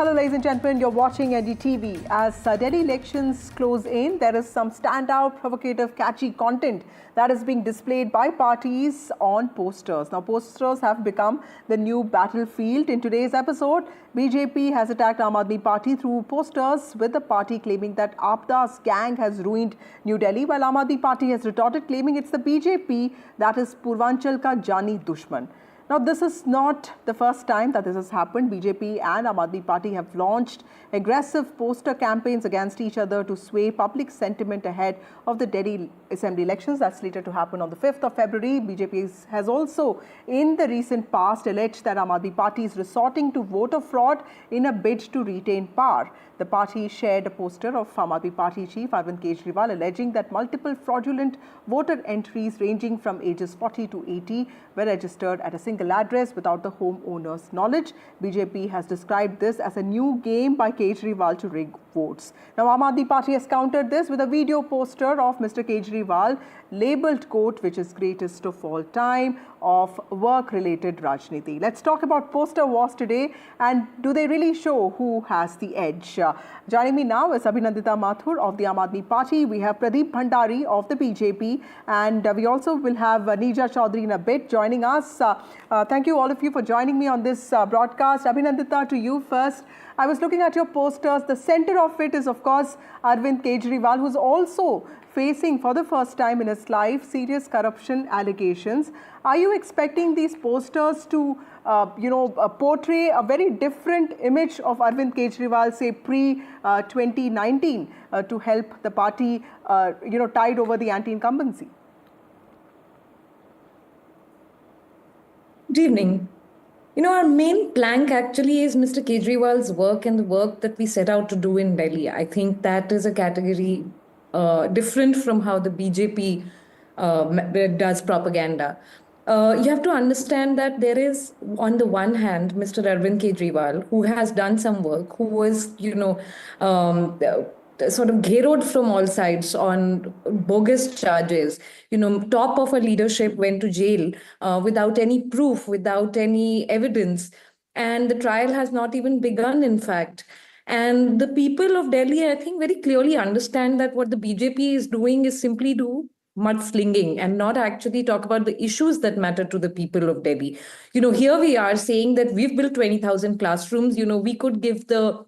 Hello, ladies and gentlemen. You're watching NDTV. As Delhi elections close in, there is some standout, provocative, catchy content that is being displayed by parties on posters. Now, posters have become the new battlefield. In today's episode, BJP has attacked Aam Aadmi Party through posters, with the party claiming that AAP-Da's gang has ruined New Delhi, while Aam Aadmi Party has retorted, claiming it's the BJP that is Purvanchal ka Jaani dushman. Now, this is not the first time that this has happened. BJP and Aam Aadmi Party have launched aggressive poster campaigns against each other to sway public sentiment ahead of the Delhi Assembly elections that's slated to happen on the 5th of February. BJP has also, in the recent past, alleged that Aam Aadmi Party is resorting to voter fraud in a bid to retain power. The party shared a poster of Aam Aadmi Party chief Arvind Kejriwal alleging that multiple fraudulent voter entries ranging from ages 40 to 80 were registered at a single address without the homeowner's knowledge. BJP has described this as a new game by Kejriwal to rig votes. Now, Aam Aadmi Party has countered this with a video poster of Mr. Kejriwal labelled, quote, which is greatest of all time, of work-related Rajniti. Let's talk about poster wars today, and do they really show who has the edge? Joining me now is Abhinandita Mathur of the Aam Aadmi Party. We have Pradeep Bhandari of the BJP, and we also will have Neeja Chaudhary in a bit joining us. Thank you all of you for joining me on this broadcast. Abhinandita, to you first. I was looking at your posters. The center of it is, of course, Arvind Kejriwal, who's also facing for the first time in his life serious corruption allegations. Are you expecting these posters to, portray a very different image of Arvind Kejriwal, say pre-2019, to help the party, tide over the anti-incumbency? Good evening. Our main plank actually is Mr. Kejriwal's work and the work that we set out to do in Delhi. I think that is a category different from how the BJP does propaganda. You have to understand that there is, on the one hand, Mr. Arvind Kejriwal, who has done some work, who was, sort of geared from all sides on bogus charges. Top of a leadership went to jail without any proof, without any evidence. And the trial has not even begun, in fact. And the people of Delhi, I think, very clearly understand that what the BJP is doing is simply do mudslinging and not actually talk about the issues that matter to the people of Delhi. Here we are saying that we've built 20,000 classrooms. We could give the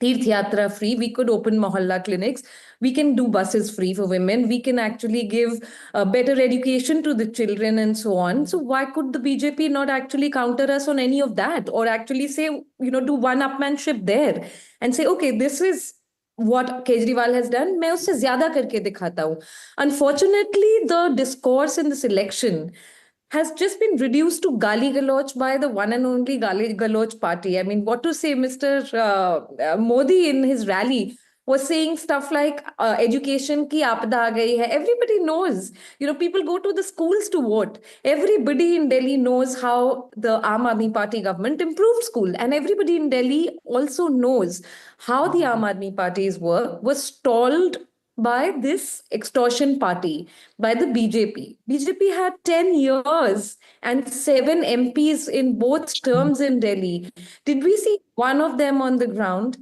Tirth Yatra free, we could open Mohalla clinics, we can do buses free for women, we can actually give better education to the children and so on. So why could the BJP not actually counter us on any of that, or actually say, do one-upmanship there and say, okay, this is what Kejriwal has done, मैं उससे ज़्यादा करके दिखाता हूँ. Unfortunately, the discourse in this election has just been reduced to gali galoch by the one and only gali galoch party. I mean, what to say, Mr. Modi in his rally was saying stuff like education ki aapada aa gayi hai. Everybody knows, people go to the schools to vote. Everybody in Delhi knows how the Aam Aadmi Party government improved school. And everybody in Delhi also knows how the Aam Aadmi Party's work was stalled by this extortion party, by the BJP. BJP had 10 years and 7 MPs in both terms in Delhi. Did we see one of them on the ground?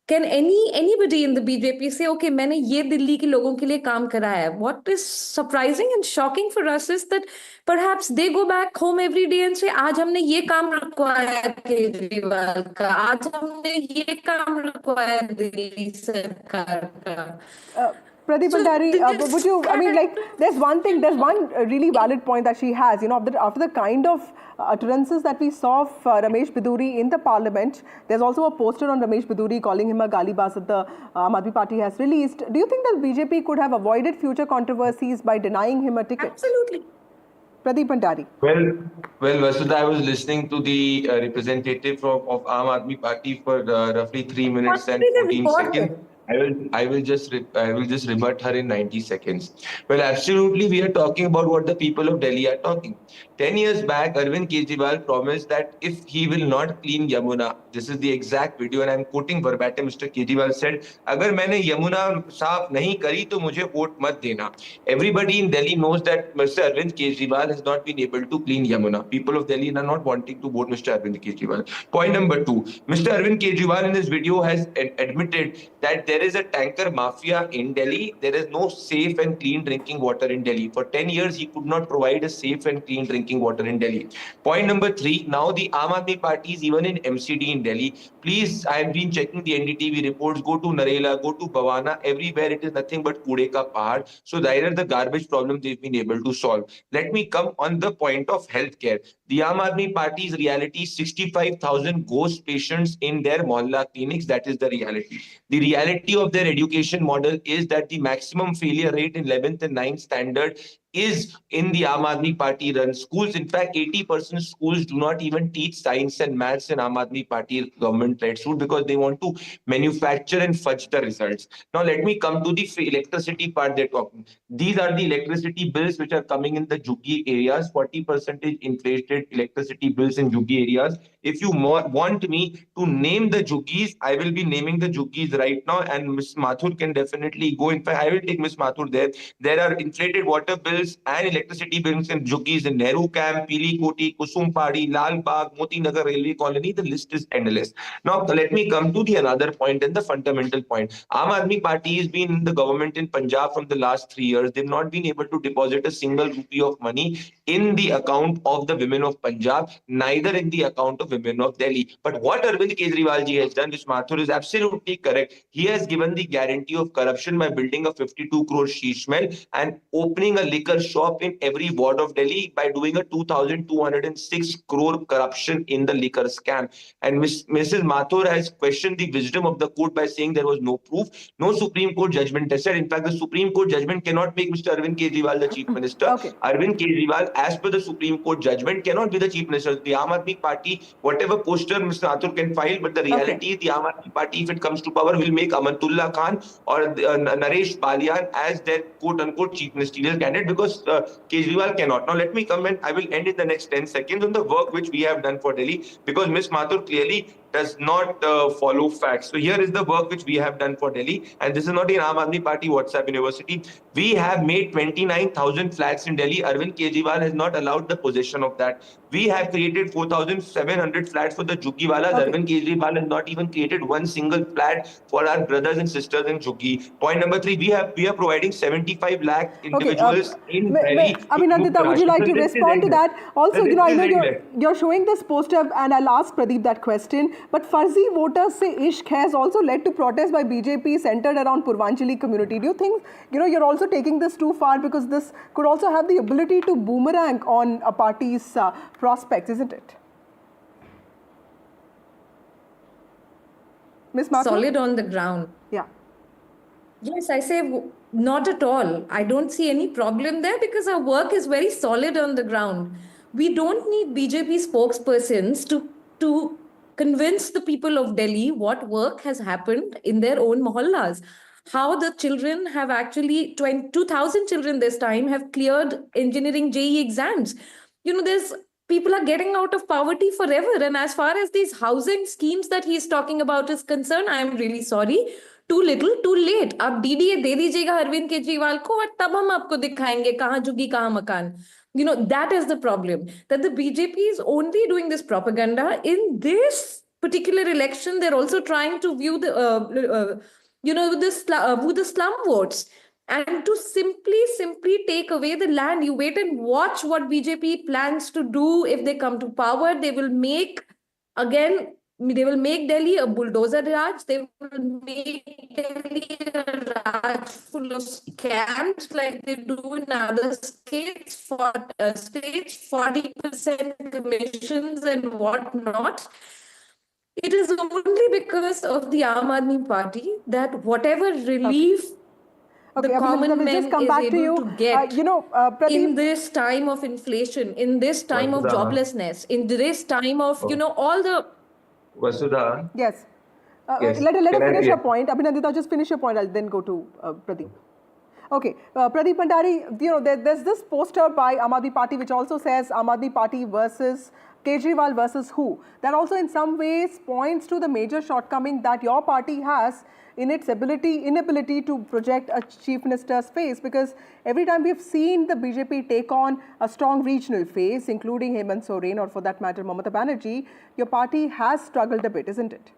Can anybody in the BJP say, okay, मैंने ये दिल्ली के लोगों के लिए काम करा है? What is surprising and shocking for us is that perhaps they go back home every day and say, आज हमने ये काम रखवाया केजरीवाल का, आज हमने ये काम रखवाया दिल्ली सरकार का. Pradeep Bhandari, would you, there's one really valid point that she has, after the kind of utterances that we saw of Ramesh Biduri in the parliament, there's also a poster on Ramesh Biduri calling him a galibas that the Aam Aadmi Party has released. Do you think that BJP could have avoided future controversies by denying him a ticket? Absolutely. Pradeep Bhandari. Well, Vasudha, I was listening to the representative of Aam Aadmi Party for roughly 3 minutes and 14 seconds. I will just rebut her in 90 seconds. Well, absolutely, we are talking about what the people of Delhi are talking. 10 years back, Arvind Kejriwal promised that if he will not clean Yamuna, this is the exact video, and I'm quoting verbatim. Mr. Kejriwal said, "अगर मैंने यमुना साफ नहीं करी तो मुझे vote मत देना." Everybody in Delhi knows that Mr. Arvind Kejriwal has not been able to clean Yamuna. People of Delhi are not wanting to vote Mr. Arvind Kejriwal. Point number two, Mr. Arvind Kejriwal in his video has admitted that there is a tanker mafia in Delhi. There is no safe and clean drinking water in Delhi. For 10 years, he could not provide a safe and clean drinking water in Delhi. Point number three, now the Aam Aadmi Party is even in MCD in Delhi. Please, I have been checking the NDTV reports. Go to Narela, go to Bhawana. Everywhere it is nothing but kude ka pahad. So either the garbage problem they've been able to solve. Let me come on the point of healthcare. The Aam Aadmi Party's reality, 65,000 ghost patients in their mohalla clinics. That is the reality. The reality of their education model is that the maximum failure rate in 11th and 9th standard is in the Aam Aadmi Party run schools. In fact, 80% schools do not even teach science and maths in Aam Aadmi Party government-led school because they want to manufacture and fudge the results. Now, let me come to the electricity part they're talking. These are the electricity bills which are coming in the Juggi areas, 40% inflated electricity bills in Juggi areas. If you want me to name the Juggis, I will be naming the Juggis right now, and Ms. Mathur can definitely go. In fact, I will take Ms. Mathur there. There are inflated water bills and electricity bills in Juggis in Nehru Camp, Pili Koti, Kusum Padi, Lal Bagh, Moti Nagar Railway Colony. The list is endless. Now, let me come to the another point and the fundamental point. Aam Aadmi Party has been in the government in Punjab from the last 3 years. They've not been able to deposit a single rupee of money in the account of the women of Punjab, neither in the account of women of Delhi. But what Arvind Kejriwal ji has done, which Mathur is absolutely correct, he has given the guarantee of corruption by building a 52 crore sheesh mill and opening a liquor shop in every ward of Delhi by doing a 2,206 crore corruption in the liquor scam. And Mrs. Mathur has questioned the wisdom of the court by saying there was no proof. No Supreme Court judgment has said. In fact, the Supreme Court judgment cannot make Mr. Arvind Kejriwal the Chief Minister. Okay. Arvind Kejriwal, as per the Supreme Court judgment, cannot be the Chief Minister. The Aam Aadmi Party, whatever poster Mr. Mathur can file, but the reality is the Aam Aadmi Party, if it comes to power, will make Amantullah Khan or Naresh Balian as their quote-unquote Chief Ministerial candidate because Kejriwal cannot. Now, let me come and I will end in the next 10 seconds on the work which we have done for Delhi because Ms. Mathur clearly does not follow facts. So here is the work which we have done for Delhi, and this is not in Aam Aadmi Party WhatsApp University. We have made 29,000 flats in Delhi. Arvind Kejriwal has not allowed the possession of that. We have created 4,700 flats for the Juggiwalas. Okay. Arvind Kejriwal has not even created one single flat for our brothers and sisters in Juggi. Point number three, we are providing 75 lakh individuals in Delhi. I mean, Nandita, would you like to respond to that? Also, you know, I know you're showing this poster, and I'll ask Pradeep that question. But Farzi voters say Ishq has also led to protests by BJP centered around Purvanchali community. Do you think, you know, you're also taking this too far because this could also have the ability to boomerang on a party's prospects, isn't it? Ms. Mathur? Solid on the ground. Yeah. Yes, I say not at all. I don't see any problem there because our work is very solid on the ground. We don't need BJP spokespersons to convince the people of Delhi what work has happened in their own mohallas. How the children have actually, 2,000 children this time have cleared engineering JE exams. You know, people are getting out of poverty forever. And as far as these housing schemes that he's talking about is concerned, I am really sorry. Too little, too late. आप DDA दे दीजिएगा अरविंद केजरीवाल को और तब हम आपको दिखाएंगे कहाँ झुग्गी कहाँ मकान. You know, that is the problem, that the BJP is only doing this propaganda. In this particular election, they're also trying to view the, the slum votes. And to simply take away the land. You wait and watch what BJP plans to do if they come to power. They will make Delhi a bulldozer Raj. They will make Delhi a Raj full of scams like they do in other states, 40% commissions and whatnot. It is only because of the Aam Aadmi Party that whatever relief the common man is able to get in this time of inflation, in this time of joblessness, in this time of, all the... Vasudha. Yes. Yes. Let her Can I? finish Yeah. her point. Abhinandita, just finish your point. I'll then go to Pradeep. Okay, Pradeep Bhandari, there's this poster by Aam Aadmi Party which also says Aam Aadmi Party versus Kejriwal versus who? That also in some ways points to the major shortcoming that your party has in its inability to project a chief minister's face, because every time we've seen the BJP take on a strong regional face, including Hemant Soren or for that matter Mamata Banerjee, your party has struggled a bit, isn't it?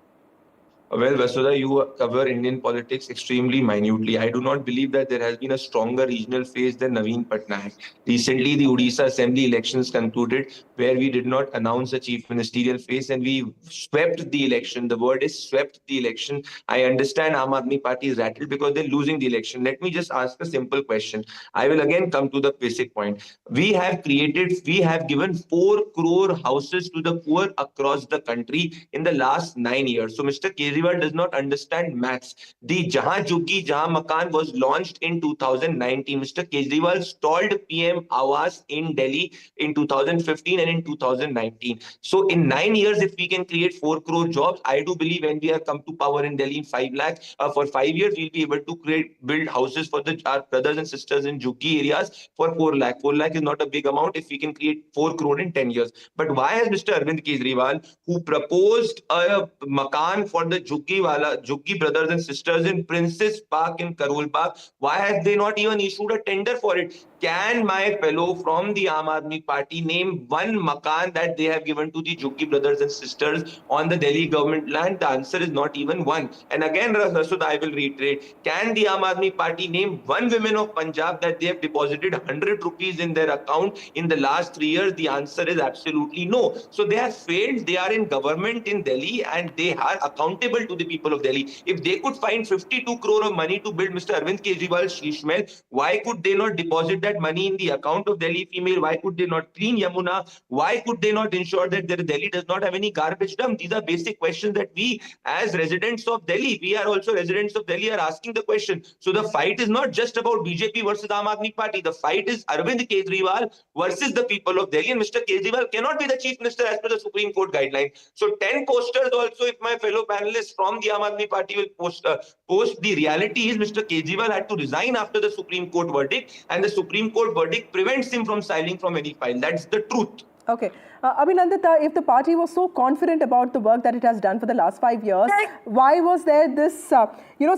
Well, Vasudha, you cover Indian politics extremely minutely. I do not believe that there has been a stronger regional face than Naveen Patnaik. Recently, the Odisha Assembly elections concluded, where we did not announce a chief ministerial face and we swept the election. The word is swept the election. I understand Aam Aadmi Party is rattled because they're losing the election. Let me just ask a simple question. I will again come to the basic point. We have given 4 crore houses to the poor across the country in the last 9 years. So Mr. Kejriwal does not understand maths. The Jahan Juggi Jahan Makan was launched in 2019. Mr. Kejriwal stalled PM Awas in Delhi in 2015 and in 2019. So in 9 years, if we can create 4 crore jobs, I do believe when we have come to power in Delhi in 5 lakh, for 5 years, we'll be able to build houses for our brothers and sisters in Juggi areas for 4 lakh. 4 lakh is not a big amount if we can create 4 crore in 10 years. But why has Mr. Arvind Kejriwal, who proposed a makan for the Juggi brothers and sisters in Princess Park in Karol Park, why have they not even issued a tender for it? Can my fellow from the Aam Aadmi Party name one makan that they have given to the Juggi brothers and sisters on the Delhi government land? The answer is not even one. And again, Rasud, I will reiterate, can the Aam Aadmi Party name one woman of Punjab that they have deposited 100 rupees in their account in the last 3 years? The answer is absolutely no. So they have failed. They are in government in Delhi and they are accountable to the people of Delhi. If they could find 52 crore of money to build Mr. Arvind Kejriwal's sheesh mahal, why could they not deposit that money in the account of Delhi female? Why could they not clean Yamuna? Why could they not ensure that Delhi does not have any garbage dump? These are basic questions that we, as residents of Delhi, we are also residents of Delhi, are asking the question. So the fight is not just about BJP versus Aam Aadmi Party. The fight is Arvind Kejriwal versus the people of Delhi. And Mr. Kejriwal cannot be the chief minister as per the Supreme Court guideline. So 10 posters also, if my fellow panelists from the Aam Aadmi Party will post, the reality is Mr. Kejriwal had to resign after the Supreme Court verdict, and the Supreme Court verdict prevents him from signing from any file. That's the truth. Okay. Abhinandita, if the party was so confident about the work that it has done for the last 5 years, why was there this,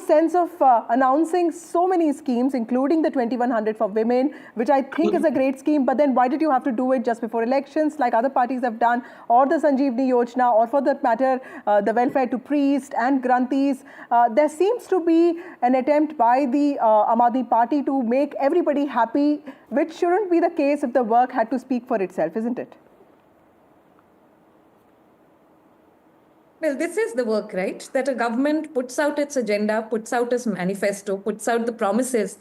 sense of announcing so many schemes, including the 2100 for women, which I think is a great scheme, but then why did you have to do it just before elections, like other parties have done, or the Sanjeevani Yojana, or for that matter, the welfare to priests and granthis? There seems to be an attempt by the Aam Aadmi Party to make everybody happy, which shouldn't be the case if the work had to speak for itself, isn't it? Well, this is the work, right? That a government puts out its agenda, puts out its manifesto, puts out the promises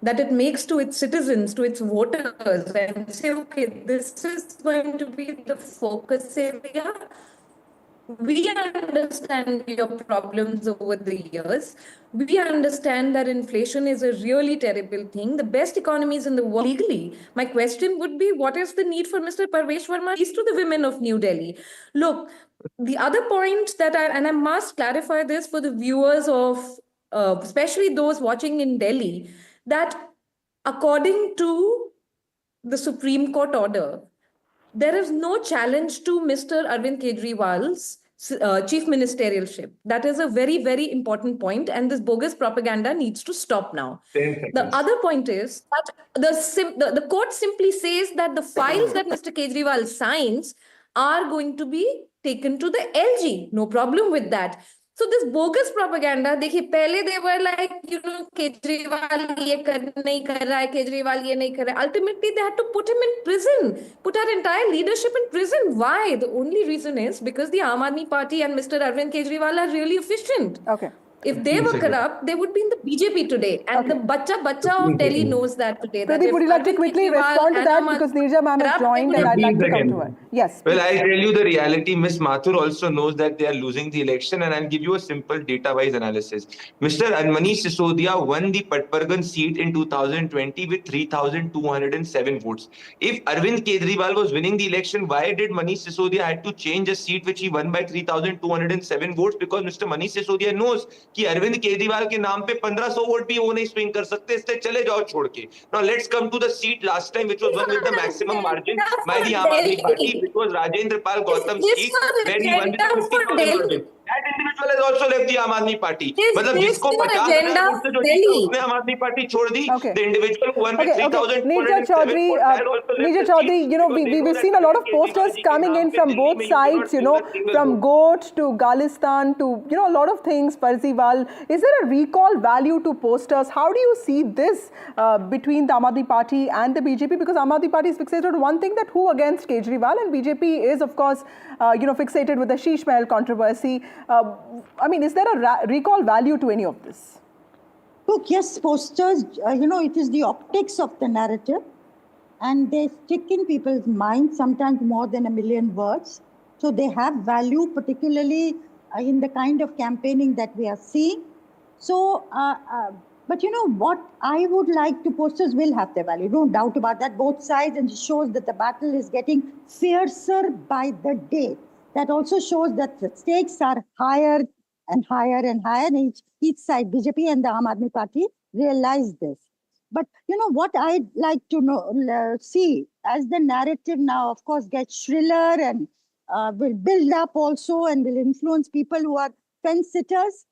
that it makes to its citizens, to its voters, and say, okay, this is going to be the focus area. We understand your problems over the years. We understand that inflation is a really terrible thing. The best economies in the world legally. My question would be, what is the need for Mr. Parvesh Verma to the women of New Delhi? Look, the other point that I must clarify this for the viewers of, especially those watching in Delhi, that according to the Supreme Court order, there is no challenge to Mr. Arvind Kejriwal's chief ministerialship. That is a very, very important point, and this bogus propaganda needs to stop now. The other point is that the court simply says that the files that Mr. Kejriwal signs are going to be taken to the LG. No problem with that. So this bogus propaganda, देखिए पहले they were like, Kejriwal ये नहीं कर रहा है, Kejriwal ये नहीं कर रहा है. Ultimately, they had to put him in prison, put our entire leadership in prison. Why? The only reason is because the Aam Aadmi Party and Mr. Arvind Kejriwal are really efficient. Okay. If they were corrupt, they would be in the BJP today. And the bacha of Delhi knows that today. That Pradeep, would you like to quickly respond to that? Because Neerja ma'am has joined and I'd like to come to her. Yes. Well, I'll tell you the reality. Ms. Mathur also knows that they are losing the election, and I'll give you a simple data-wise analysis. Mr. Manish Sisodia won the Patpargan seat in 2020 with 3,207 votes. If Arvind Kejriwal was winning the election, why did Manish Sisodia had to change a seat which he won by 3,207 votes? Because Mr. Manish Sisodia knows कि अरविंद केजरीवाल के नाम पे 1500 vote भी वो नहीं swing कर सकते, इसलिए चले जाओ छोड़ के. Now let's come to the seat last time which was won with the maximum margin by the Aam Aadmi Party, which was Rajendra Pal Gautam's seat, where he won with 50,000 margin. That individual has also left the Aam Aadmi Party. मतलब जिसको 50,000 vote से जो जीता उसने आम आदमी party छोड़ दी. The individual who won with 3,000. Neerja Chaudhary, you know, we've seen a lot of posters coming in from both sides, you know, from Goat to Galistan to, you know, a lot of things, Parziwal. Is there a recall value to posters? How do you see this between the Aam Aadmi Party and the BJP? Because Aam Aadmi Party is fixated on one thing, that who against Kejriwal, and BJP is, of course, you know, fixated with the Sheesh Mahal controversy. I mean, is there a recall value to any of this? Look, yes, posters, you know, it is the optics of the narrative, and they stick in people's minds sometimes more than a million words. So they have value, particularly in the kind of campaigning that we are seeing. So, but you know what, I would like to, posters will have their value, no doubt about that, both sides, and it shows that the battle is getting fiercer by the day. That also shows that the stakes are higher and higher and higher, and each side, BJP and the Aam Aadmi Party, realize this. But you know what I'd like to see, as the narrative now, of course, gets shriller and will build up also and will influence people who are fence sitters,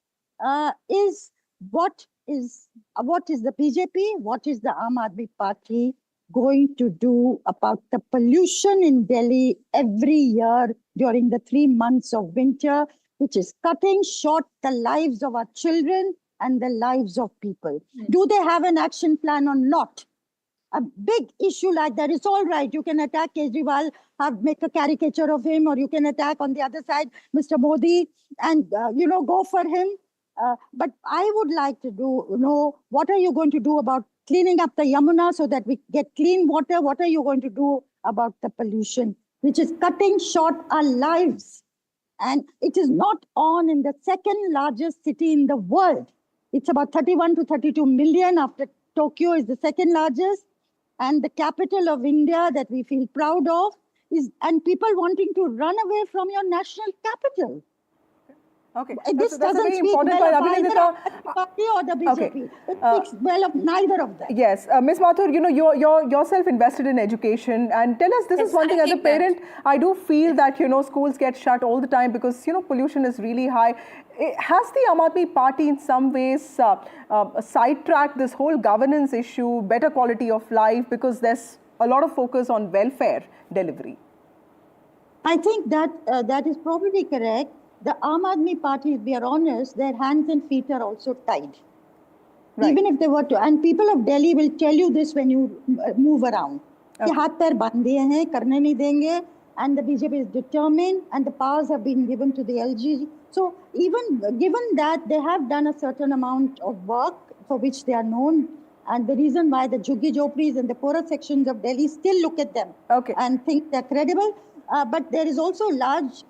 is what is the BJP, what is the Aam Aadmi Party going to do about the pollution in Delhi every year during the 3 months of winter, which is cutting short the lives of our children and the lives of people. Do they have an action plan or not? A big issue like that, it's all right. You can attack Kejriwal, make a caricature of him, or you can attack on the other side Mr. Modi and, you know, go for him. But I would like to know, what are you going to do about cleaning up the Yamuna so that we get clean water? What are you going to do about the pollution, which is cutting short our lives? And it is not on in the second largest city in the world. It's about 31 to 32 million, after Tokyo is the second largest. And the capital of India that we feel proud of is, and people wanting to run away from your national capital. Okay, this doesn't very speak important well point. of either the party or the BJP. Okay. It speaks well of neither of them. Yes, Ms. Mathur, you know, you're yourself invested in education, and tell us, this is one thing as a parent, I do feel that, you know, schools get shut all the time because, you know, pollution is really high. Has the Aam Aadmi Party in some ways sidetracked this whole governance issue, better quality of life, because there's a lot of focus on welfare delivery? I think that that is probably correct. The Aam Aadmi Party, if we are honest, their hands and feet are also tied. Right. Even if they were to, and people of Delhi will tell you this when you move around. Okay. हाथ पैर बांध दिए हैं, करने नहीं देंगे, and the BJP is determined, and the powers have been given to the LG. So even given that, they have done a certain amount of work for which they are known, and the reason why the Jhuggi Jhopris and the poorer sections of Delhi still look at them and think they're credible. But there is also large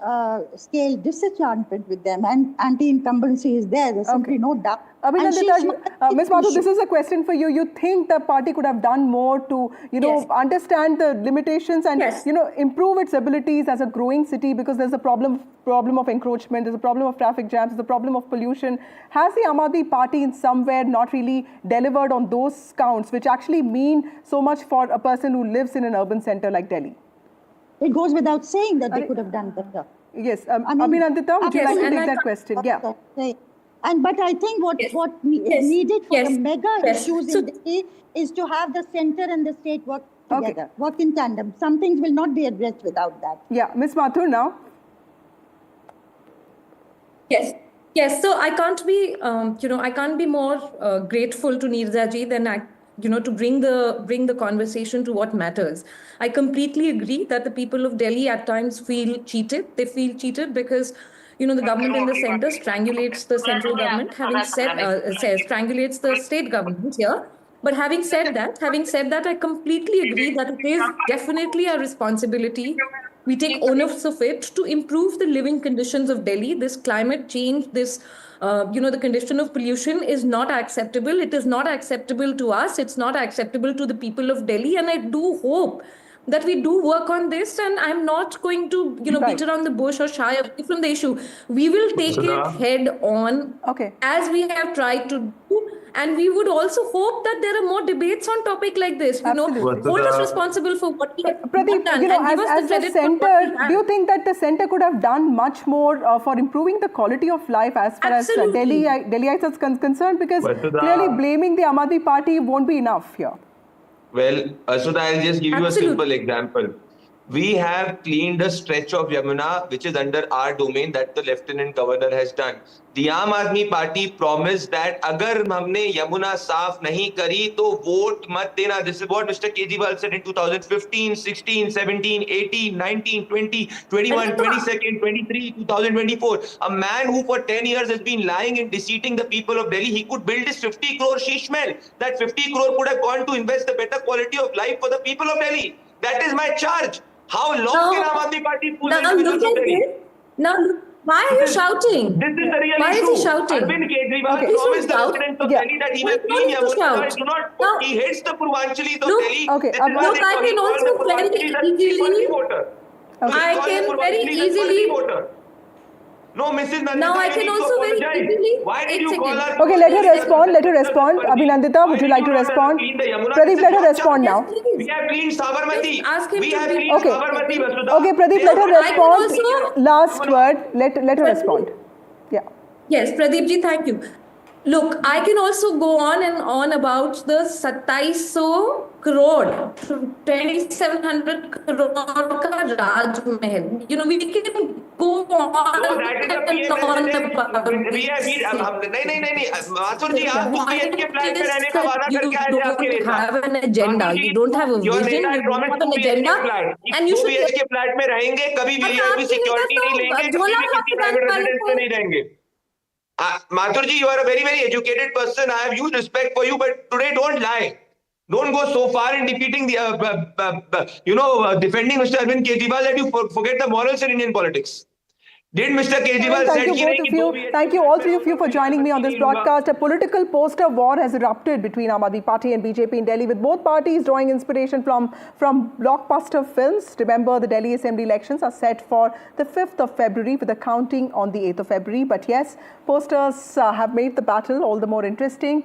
scale disenchantment with them, and anti-incumbency is there. There's simply no doubt. Ms. Mathur, this is a question for you. You think the party could have done more to, you know, understand the limitations and, you know, improve its abilities as a growing city, because there's a problem of encroachment, there's a problem of traffic jams, there's a problem of pollution. Has the Aam Aadmi Party in somewhere not really delivered on those counts, which actually mean so much for a person who lives in an urban center like Delhi? It goes without saying that they could have done better. Yes, Abhinandita, would you like to take that question? Yeah. But I think what needed for the mega issues in Delhi is to have the center and the state work together, work in tandem. Some things will not be addressed without that. Yeah, Ms. Mathur now. Yes. So I can't be, I can't be more grateful to Neerja ji than to bring the conversation to what matters. I completely agree that the people of Delhi at times feel cheated. They feel cheated because, the government in the center strangulates the central government, having said, strangulates the state government here. But having said that, I completely agree that it is definitely our responsibility. We take onus of it to improve the living conditions of Delhi. This climate change, this, the condition of pollution is not acceptable. It is not acceptable to us. It's not acceptable to the people of Delhi. And I do hope that we do work on this, and I'm not going to, beat around the bush or shy away from the issue. We will take it head on, as we have tried to do, and we would also hope that there are more debates on topic like this. Hold us responsible for what we have Pradeep, done, and give us the credit center, do you think that the center could have done much more for improving the quality of life as far as Delhiites are concerned? Because clearly blaming the Aam Aadmi Party won't be enough here. Well, Sudha, I'll just give you a simple example. We have cleaned a stretch of Yamuna, which is under our domain, that the Lieutenant Governor has done. The Aam Aadmi Party promised that agar humne Yamuna saaf nahi kari, to vote mat dena. This is what Mr. Kejriwal said in 2015, 16, 17, 18, 19, 20, 21, 22nd, 23, 2024. A man who for 10 years has been lying and deceiving the people of Delhi, he could build his 50 crore sheesh mahal. That 50 crore could have gone to invest the better quality of life for the people of Delhi. That is my charge. How long can Aam Aadmi Party fool individuals of Delhi? Now, why are you shouting? This is the real why issue. Is he shouting? Arvind Kejriwal promised the residents of Delhi that he will clean Yamuna. He hates the Purvanchalis of Delhi. Look, I can also very easily. No, Mrs. Nandita, now I can also very easily. Why did you call her? Okay, let her respond. Abhinandita, would you like to respond? Pradeep, let her respond now. We have cleaned Sabarmati. We have cleaned Sabarmati, Vasudha. Okay, Pradeep, let her respond. Last word. Let her respond. Yeah. Yes, Pradeep ji, thank you. Look, I can also go on and on about the 2700 crore, 2700 crore ka Raj Mahal. We can go on and on about You have an agenda. You don't have a vision. You don't have an agenda. And you should BHK flat में रहेंगे, कभी VIP security नहीं लेंगे, कभी किसी private residence में नहीं रहेंगे. Mathurji, you are a very, very educated person. I have huge respect for you, but today don't lie. Don't go so far in defeating defending Mr. Arvind Kejriwal that you forget the morals in Indian politics. Did Mr. Kejriwal Thank you all three of you for joining me on this broadcast. A political poster war has erupted between Aam Aadmi Party and BJP in Delhi, with both parties drawing inspiration from blockbuster films. Remember, the Delhi Assembly elections are set for the 5th of February with the counting on the 8th of February. But yes, posters have made the battle all the more interesting.